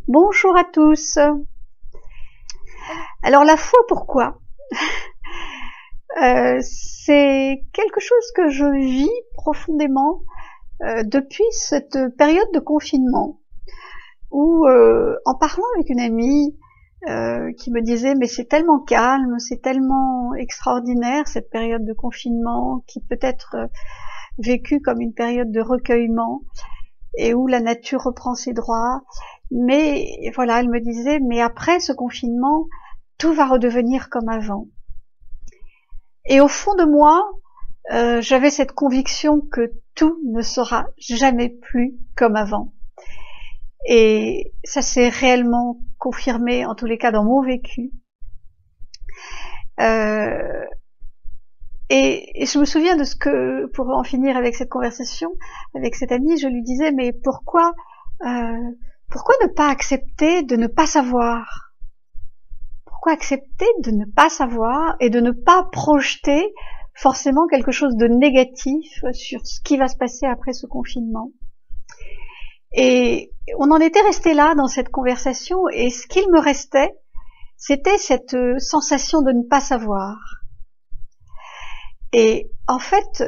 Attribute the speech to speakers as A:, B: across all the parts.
A: Bonjour à tous. Alors la foi, pourquoi c'est quelque chose que je vis profondément depuis cette période de confinement où, en parlant avec une amie qui me disait mais c'est tellement calme, c'est tellement extraordinaire cette période de confinement qui peut être vécue comme une période de recueillement et où la nature reprend ses droits. Mais voilà, elle me disait, mais après ce confinement, tout va redevenir comme avant. Et au fond de moi, j'avais cette conviction que tout ne sera jamais plus comme avant. Et ça s'est réellement confirmé, en tous les cas dans mon vécu. Et je me souviens de ce que, pour en finir avec cette conversation, avec cette amie, je lui disais, mais pourquoi ne pas accepter de ne pas savoir? Pourquoi accepter de ne pas savoir et de ne pas projeter forcément quelque chose de négatif sur ce qui va se passer après ce confinement? Et on en était resté là dans cette conversation, et ce qu'il me restait, c'était cette sensation de ne pas savoir. Et en fait,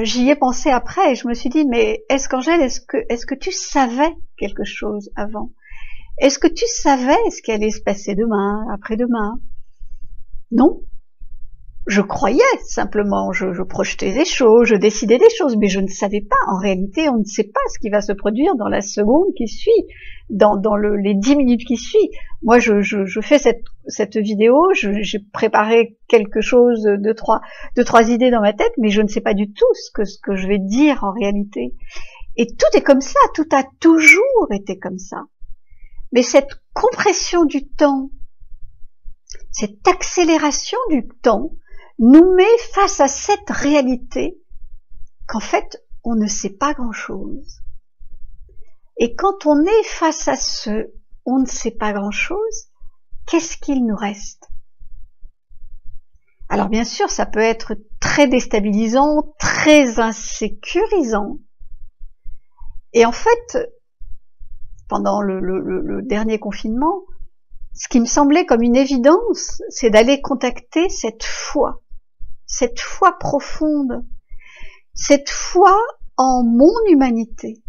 A: j'y ai pensé après et je me suis dit, mais Angèle, est-ce que tu savais quelque chose avant? Est-ce que tu savais ce qui allait se passer demain, après-demain? Non. Je croyais simplement, je projetais des choses, je décidais des choses, mais je ne savais pas. En réalité, on ne sait pas ce qui va se produire dans la seconde qui suit, dans les 10 minutes qui suivent. Moi, je fais cette vidéo, j'ai préparé quelque chose, deux, trois idées dans ma tête, mais je ne sais pas du tout ce que je vais dire en réalité. Et tout est comme ça, tout a toujours été comme ça. Mais cette compression du temps, cette accélération du temps, nous met face à cette réalité qu'en fait, on ne sait pas grand-chose. Et quand on est face à ce « on ne sait pas grand-chose », qu'est-ce qu'il nous reste? Alors bien sûr, ça peut être très déstabilisant, très insécurisant. Et en fait, pendant le dernier confinement, ce qui me semblait comme une évidence, c'est d'aller contacter cette foi profonde, cette foi en mon humanité,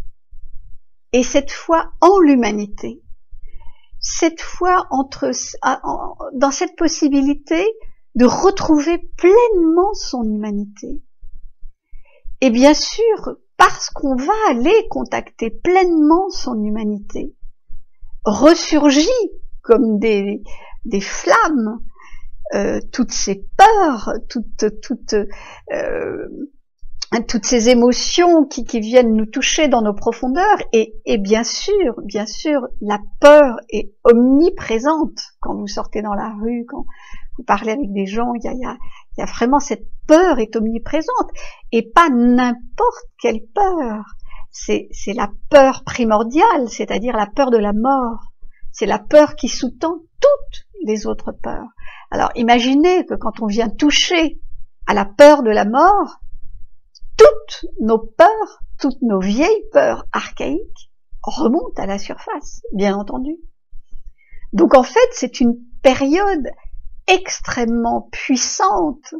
A: et cette foi en l'humanité, cette foi dans cette possibilité de retrouver pleinement son humanité. Et bien sûr, parce qu'on va aller contacter pleinement son humanité, ressurgit comme des flammes, toutes ces peurs, toutes ces émotions qui viennent nous toucher dans nos profondeurs, et bien sûr, la peur est omniprésente quand vous sortez dans la rue, quand vous parlez avec des gens, il y a vraiment cette peur est omniprésente, et pas n'importe quelle peur, c'est la peur primordiale, c'est-à-dire la peur de la mort. C'est la peur qui sous-tend toutes les autres peurs. Alors imaginez que quand on vient toucher à la peur de la mort, toutes nos peurs, toutes nos vieilles peurs archaïques remontent à la surface, bien entendu. Donc en fait, c'est une période extrêmement puissante,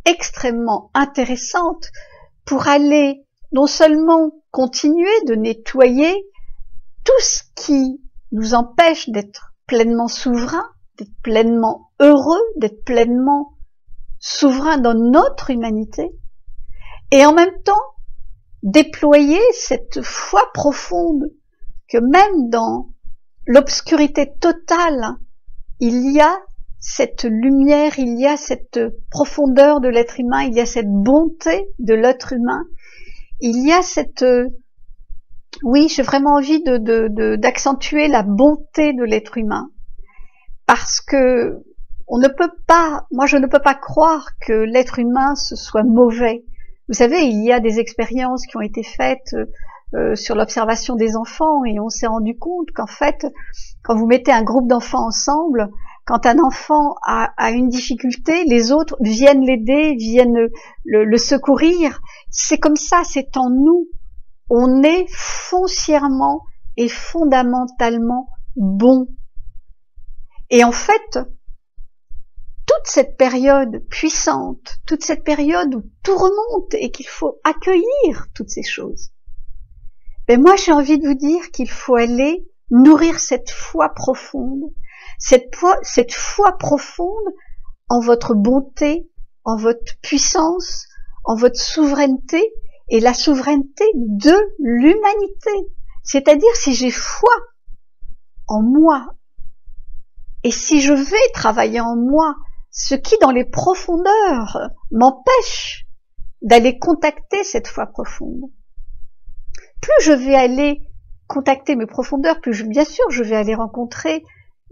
A: extrêmement intéressante pour aller non seulement continuer de nettoyer tout ce qui nous empêche d'être pleinement souverains, d'être pleinement heureux, d'être pleinement souverains dans notre humanité, et en même temps déployer cette foi profonde que même dans l'obscurité totale, il y a cette lumière, il y a cette profondeur de l'être humain, il y a cette bonté de l'être humain, il y a cette... Oui, j'ai vraiment envie d'accentuer la bonté de l'être humain, parce que moi je ne peux pas croire que l'être humain ce soit mauvais. Vous savez, il y a des expériences qui ont été faites sur l'observation des enfants, et on s'est rendu compte qu'en fait, quand vous mettez un groupe d'enfants ensemble, quand un enfant a une difficulté, les autres viennent l'aider, viennent le secourir. C'est comme ça, c'est en nous. On est foncièrement et fondamentalement bon. Et en fait, toute cette période puissante, toute cette période où tout remonte et qu'il faut accueillir toutes ces choses, ben moi j'ai envie de vous dire qu'il faut aller nourrir cette foi profonde, cette foi profonde en votre bonté, en votre puissance, en votre souveraineté et la souveraineté de l'humanité. C'est-à-dire si j'ai foi en moi et si je vais travailler en moi ce qui dans les profondeurs m'empêche d'aller contacter cette foi profonde, plus je vais aller contacter mes profondeurs, plus bien sûr je vais aller rencontrer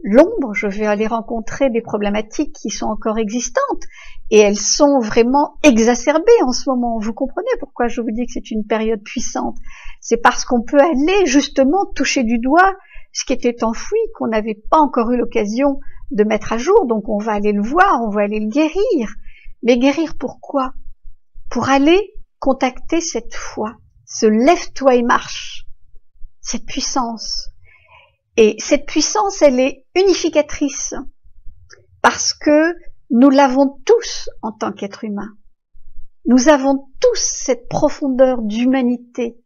A: l'ombre, je vais aller rencontrer des problématiques qui sont encore existantes et elles sont vraiment exacerbées en ce moment. Vous comprenez pourquoi je vous dis que c'est une période puissante? C'est parce qu'on peut aller justement toucher du doigt ce qui était enfoui, qu'on n'avait pas encore eu l'occasion de mettre à jour, donc on va aller le voir, on va aller le guérir. Mais guérir pourquoi? Pour aller contacter cette foi, ce lève-toi et marche, cette puissance. Et cette puissance, elle est unificatrice, parce que nous l'avons tous en tant qu'être humain. Nous avons tous cette profondeur d'humanité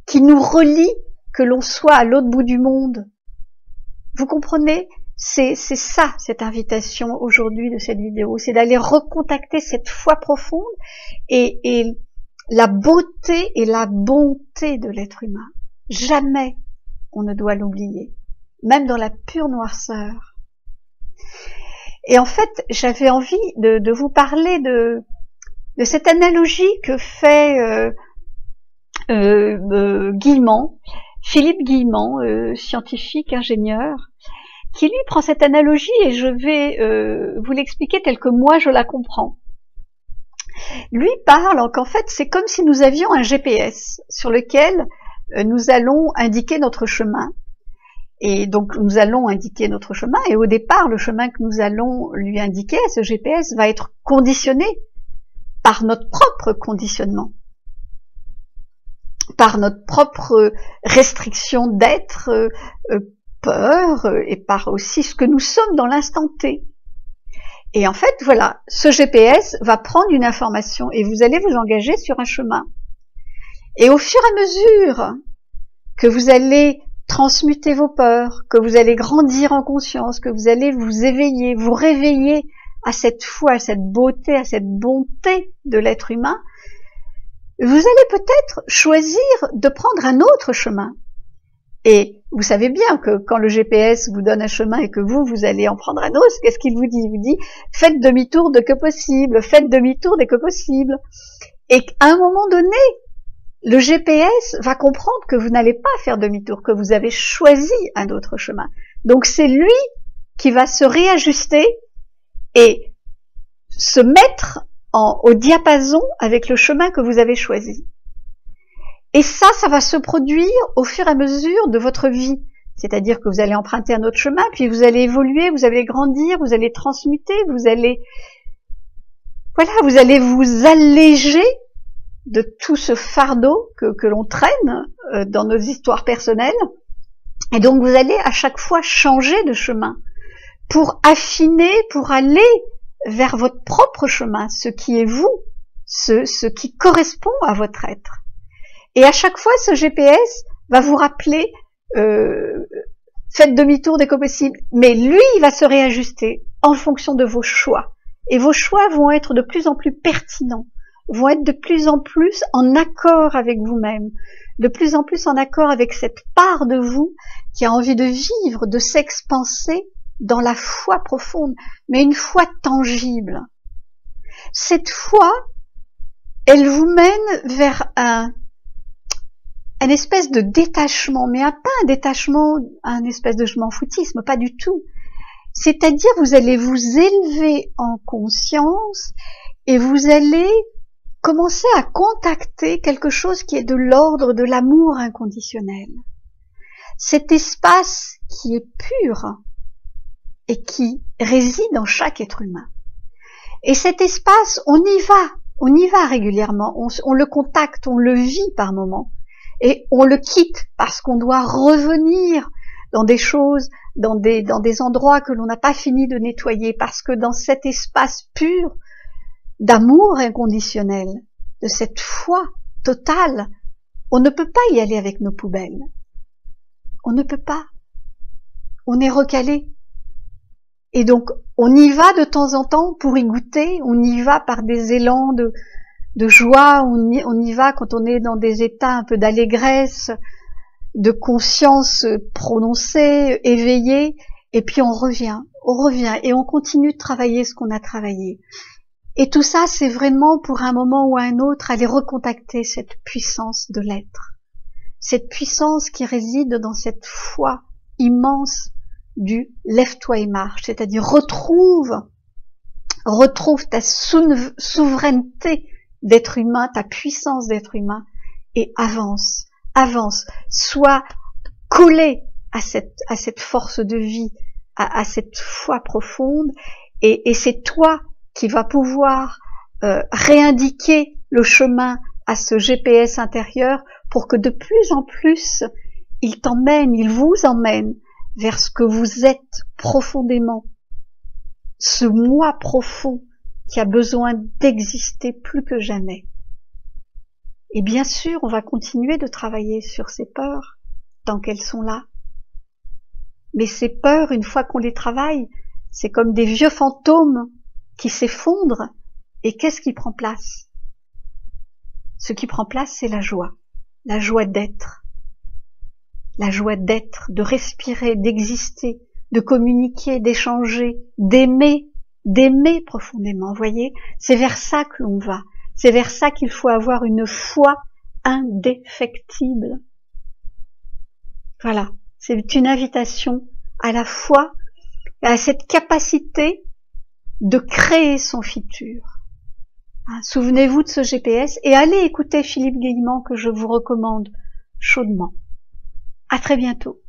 A: qui nous relie, que l'on soit à l'autre bout du monde. Vous comprenez? C'est ça, cette invitation aujourd'hui de cette vidéo, c'est d'aller recontacter cette foi profonde et la beauté et la bonté de l'être humain. Jamais on ne doit l'oublier, même dans la pure noirceur. Et en fait, j'avais envie de vous parler de cette analogie que fait Guillemant, Philippe Guillemant, scientifique, ingénieur, qui lui prend cette analogie et je vais vous l'expliquer telle que moi je la comprends. Lui parle qu'en fait c'est comme si nous avions un GPS sur lequel nous allons indiquer notre chemin. Et donc nous allons indiquer notre chemin et au départ le chemin que nous allons lui indiquer à ce GPS va être conditionné par notre propre conditionnement, par notre propre restriction d'être, peur et par aussi ce que nous sommes dans l'instant T. Et en fait, voilà, ce GPS va prendre une information et vous allez vous engager sur un chemin. Et au fur et à mesure que vous allez transmuter vos peurs, que vous allez grandir en conscience, que vous allez vous éveiller, vous réveiller à cette foi, à cette beauté, à cette bonté de l'être humain, vous allez peut-être choisir de prendre un autre chemin. Et vous savez bien que quand le GPS vous donne un chemin et que vous allez en prendre un autre, qu'est-ce qu'il vous dit? Il vous dit, faites demi-tour dès que possible, faites demi-tour dès que possible. Et qu'à un moment donné, le GPS va comprendre que vous n'allez pas faire demi-tour, que vous avez choisi un autre chemin. Donc c'est lui qui va se réajuster et se mettre au diapason avec le chemin que vous avez choisi. Et ça va se produire au fur et à mesure de votre vie. C'est-à-dire que vous allez emprunter un autre chemin, puis vous allez évoluer, vous allez grandir, vous allez transmuter, vous allez vous alléger de tout ce fardeau que l'on traîne dans nos histoires personnelles. Et donc vous allez à chaque fois changer de chemin pour affiner, pour aller vers votre propre chemin, ce qui est vous, ce qui correspond à votre être. Et à chaque fois, ce GPS va vous rappeler, faites demi-tour dès que possible. Mais lui, il va se réajuster en fonction de vos choix. Et vos choix vont être de plus en plus pertinents, vont être de plus en plus en accord avec vous-même, de plus en plus en accord avec cette part de vous qui a envie de vivre, de s'expanser dans la foi profonde, mais une foi tangible. Cette foi, elle vous mène vers un espèce de détachement, mais pas un détachement, un espèce de je m'en foutisme, pas du tout. C'est-à-dire, vous allez vous élever en conscience et vous allez commencer à contacter quelque chose qui est de l'ordre de l'amour inconditionnel. Cet espace qui est pur et qui réside en chaque être humain. Et cet espace, on y va régulièrement, on le contacte, on le vit par moments. Et on le quitte parce qu'on doit revenir dans des choses, dans des endroits que l'on n'a pas fini de nettoyer, parce que dans cet espace pur d'amour inconditionnel, de cette foi totale, on ne peut pas y aller avec nos poubelles. On ne peut pas. On est recalé. Et donc, on y va de temps en temps pour y goûter, on y va par des élans de joie, on y va quand on est dans des états un peu d'allégresse, de conscience prononcée, éveillée, et puis on revient, et on continue de travailler ce qu'on a travaillé. Et tout ça, c'est vraiment pour un moment ou un autre aller recontacter cette puissance de l'être, cette puissance qui réside dans cette foi immense du lève-toi et marche, c'est-à-dire retrouve ta souveraineté d'être humain, ta puissance d'être humain, et avance, sois collé à cette force de vie, à cette foi profonde, et c'est toi qui vas pouvoir réindiquer le chemin à ce GPS intérieur pour que de plus en plus il vous emmène vers ce que vous êtes profondément, ce moi profond qui a besoin d'exister plus que jamais. Et bien sûr, on va continuer de travailler sur ces peurs tant qu'elles sont là. Mais ces peurs, une fois qu'on les travaille, c'est comme des vieux fantômes qui s'effondrent. Et qu'est-ce qui prend place? Ce qui prend place, c'est la joie d'être. La joie d'être, de respirer, d'exister, de communiquer, d'échanger, d'aimer profondément. Vous voyez, c'est vers ça que l'on va. C'est vers ça qu'il faut avoir une foi indéfectible. Voilà, c'est une invitation à la foi, à cette capacité de créer son futur. Souvenez-vous de ce GPS et allez écouter Philippe Guillemant que je vous recommande chaudement. À très bientôt.